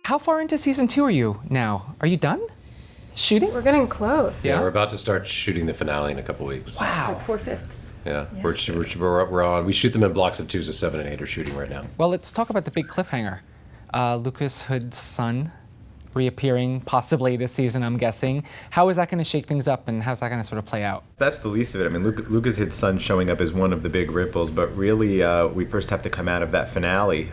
How far into season 2 are you now? Are you done shooting? We're getting close. Yeah, we're about to start shooting the finale in a couple weeks. Wow. Like 4/5. Yeah, we're on. We shoot them in blocks of 2, so 7 and 8 are shooting right now. Well, let's talk about the big cliffhanger. Lucas Hood's son reappearing possibly this season, I'm guessing. How is that going to shake things up, and how's that going to sort of play out? That's the least of it. I mean, Lucas Hood's son showing up is one of the big ripples, but really we first have to come out of that finale.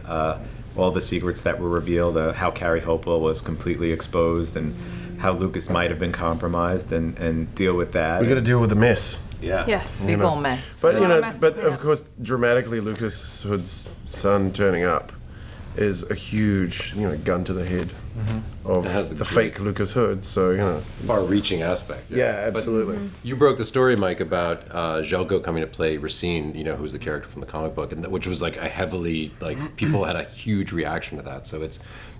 All the secrets that were revealed, how Carrie Hopewell was completely exposed, and how Lucas might have been compromised, and deal with that. We got to deal with the mess. Yeah. Yes. Big ol' mess. But mess, of course, dramatically, Lucas Hood's son turning up is a huge, gun to the head of the fake Lucas Hood. So, Far-reaching aspect. Yeah, absolutely. You broke the story, Mike, about Jelko coming to play Racine, who's the character from the comic book, and which was like a heavily, people had a huge reaction to that. So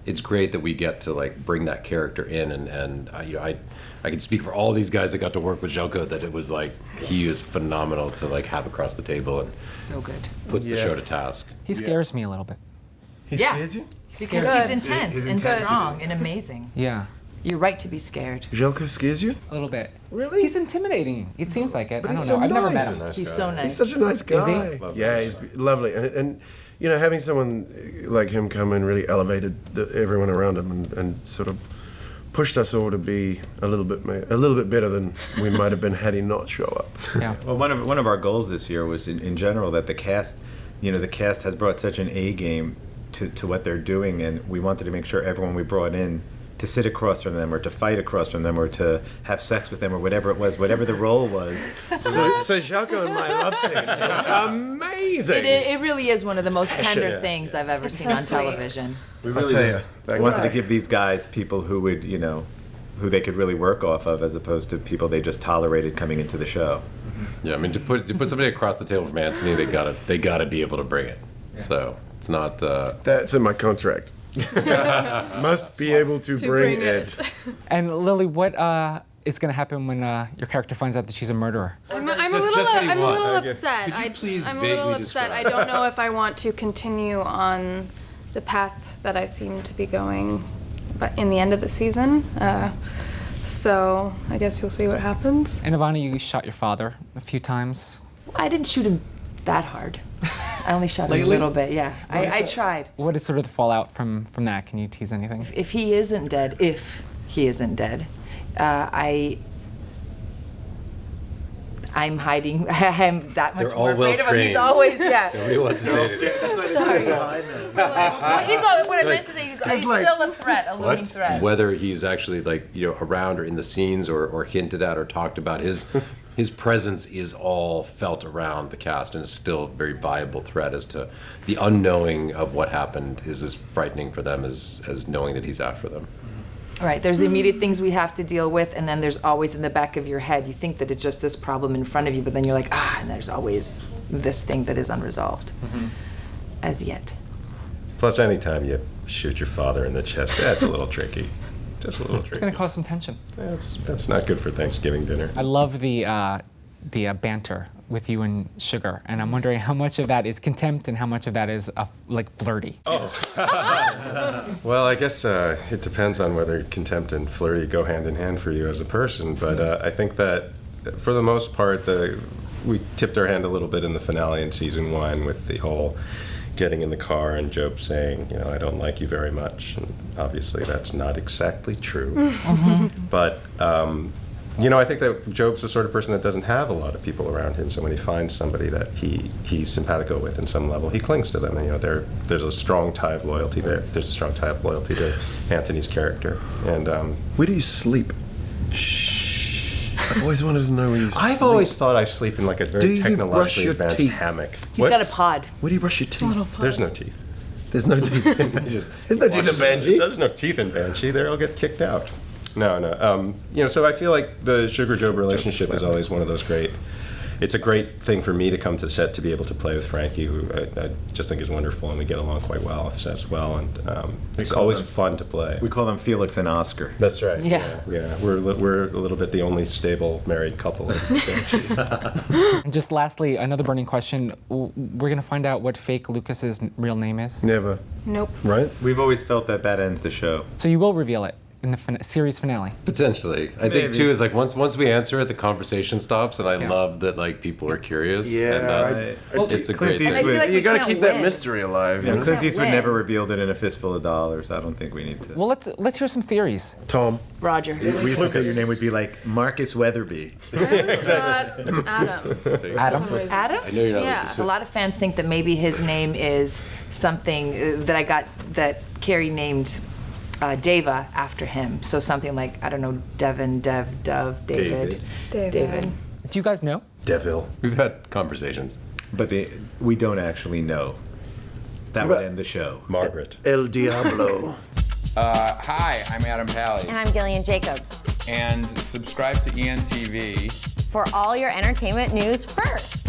it's great that we get to bring that character in, and I can speak for all these guys that got to work with Jelko that it was he is phenomenal to have across the table and So good. puts the show to task. He scares me a little bit. He scared you? Because he's intense and strong and amazing. Yeah, You're right to be scared. Jelko scares you? a little bit. Really? He's intimidating. It seems like it. But I he's don't know. so I've never met nice. him. He's so nice. He's such a nice guy. Is he? Yeah, he's lovely. And having someone like him come and really elevated everyone around him and sort of pushed us all to be a little bit better than we might have been had he not show up. Yeah. Well, one of our goals this year was in general that the cast, the cast has brought such an A game to what they're doing, and we wanted to make sure everyone we brought in to sit across from them or to fight across from them or to have sex with them or whatever it was, whatever the role was. So Jelko and my love scene was amazing. It really is one of the most tender things I've ever seen on television. We I'll really tell just you, wanted to give these guys people who would, who they could really work off of, as opposed to people they just tolerated coming into the show. Yeah, I mean to put somebody across the table from Anthony, they gotta be able to bring it. Yeah. So it's not. That's in my contract. Must be able to bring it. And Lily, what is going to happen when your character finds out that she's a murderer? I'm So a little just what he wants. upset. Could you please I'm a little vaguely upset. describe? I don't know if I want to continue on the path that I seem to be going, but in the end of the season. So I guess you'll see what happens. And Ivana, you shot your father a few times. I didn't shoot him that hard. I only shot him a Lately? little bit, yeah. I tried. What is sort of the fallout from that? Can you tease anything? If he isn't dead, I'm hiding. I'm that much They're more all well afraid of him. He's trained. always, yeah. Nobody wants to say it. That's why Sorry. behind them. What I meant to say, he's still a threat, a looming threat. Whether he's actually around or in the scenes or hinted at or talked about, his presence is all felt around the cast and is still a very viable threat. As to the unknowing of what happened is as frightening for them as knowing that he's after them. Right, there's the immediate things we have to deal with, and then there's always in the back of your head, you think that it's just this problem in front of you, but then you're like, and there's always this thing that is unresolved. As yet. Plus, anytime you shoot your father in the chest, that's a little tricky. Just a little tricky. It's going to cause some tension. That's not good for Thanksgiving dinner. I love the banter with you and Sugar, and I'm wondering how much of that is contempt and how much of that is flirty. Well, I guess it depends on whether contempt and flirty go hand in hand for you as a person, but I think that for the most part, we tipped our hand a little bit in the finale in season 1 with the whole getting in the car and Job saying, I don't like you very much, and obviously that's not exactly true. But I think that Job's the sort of person that doesn't have a lot of people around him, so when he finds somebody that he's simpatico with in some level, he clings to them, and there's a strong tie of loyalty there. There's a strong tie of loyalty to Anthony's character. And Where do you sleep? I've always wanted to know where you sleep. I've always thought I sleep in a Do very you brush technologically your advanced teeth? hammock. He's got a pod. Where do you brush your teeth? There's no teeth. There's no teeth. There's no teeth in Banshee. There's no teeth in Banshee. They'll get kicked out. No. So I feel like the Sugar Job relationship is always one of those great it's a great thing for me to come to the set to be able to play with Frankie, who I just think is wonderful, and we get along quite well as well. And it's always fun to play. We call them Felix and Oscar. That's right. Yeah. Yeah. We're a little bit the only stable married couple in Banshee. And just lastly, another burning question. We're going to find out what fake Lucas's real name is. Never. Nope. Right? We've always felt that ends the show. So you will reveal it in the series finale. Potentially. I Maybe. think too is like once we answer it, the conversation stops, and I Yeah. love that like people are curious. Yeah, and that's, it's a Clint great I thing. feel like You we got to can't keep that win. mystery alive. Yeah, You know? Clint can't Eastwood win. never revealed it in a fistful of dollars. I don't think we need to. Well, let's hear some theories. Tom. Roger. We used to say your name would be like Marcus Weatherby. I always thought Adam. Adam? For some reason. Adam? I know you're not Yeah. Lucas. A lot of fans think that maybe his name is something that Carrie named Deva after him. So something like, I don't know, Devin, Dove, David. David. Do you guys know? Devil. We've had conversations. But we don't actually know. That would end the show. Margaret. El Diablo. Hi, I'm Adam Pally. And I'm Gillian Jacobs. And subscribe to ENTV. For all your entertainment news first.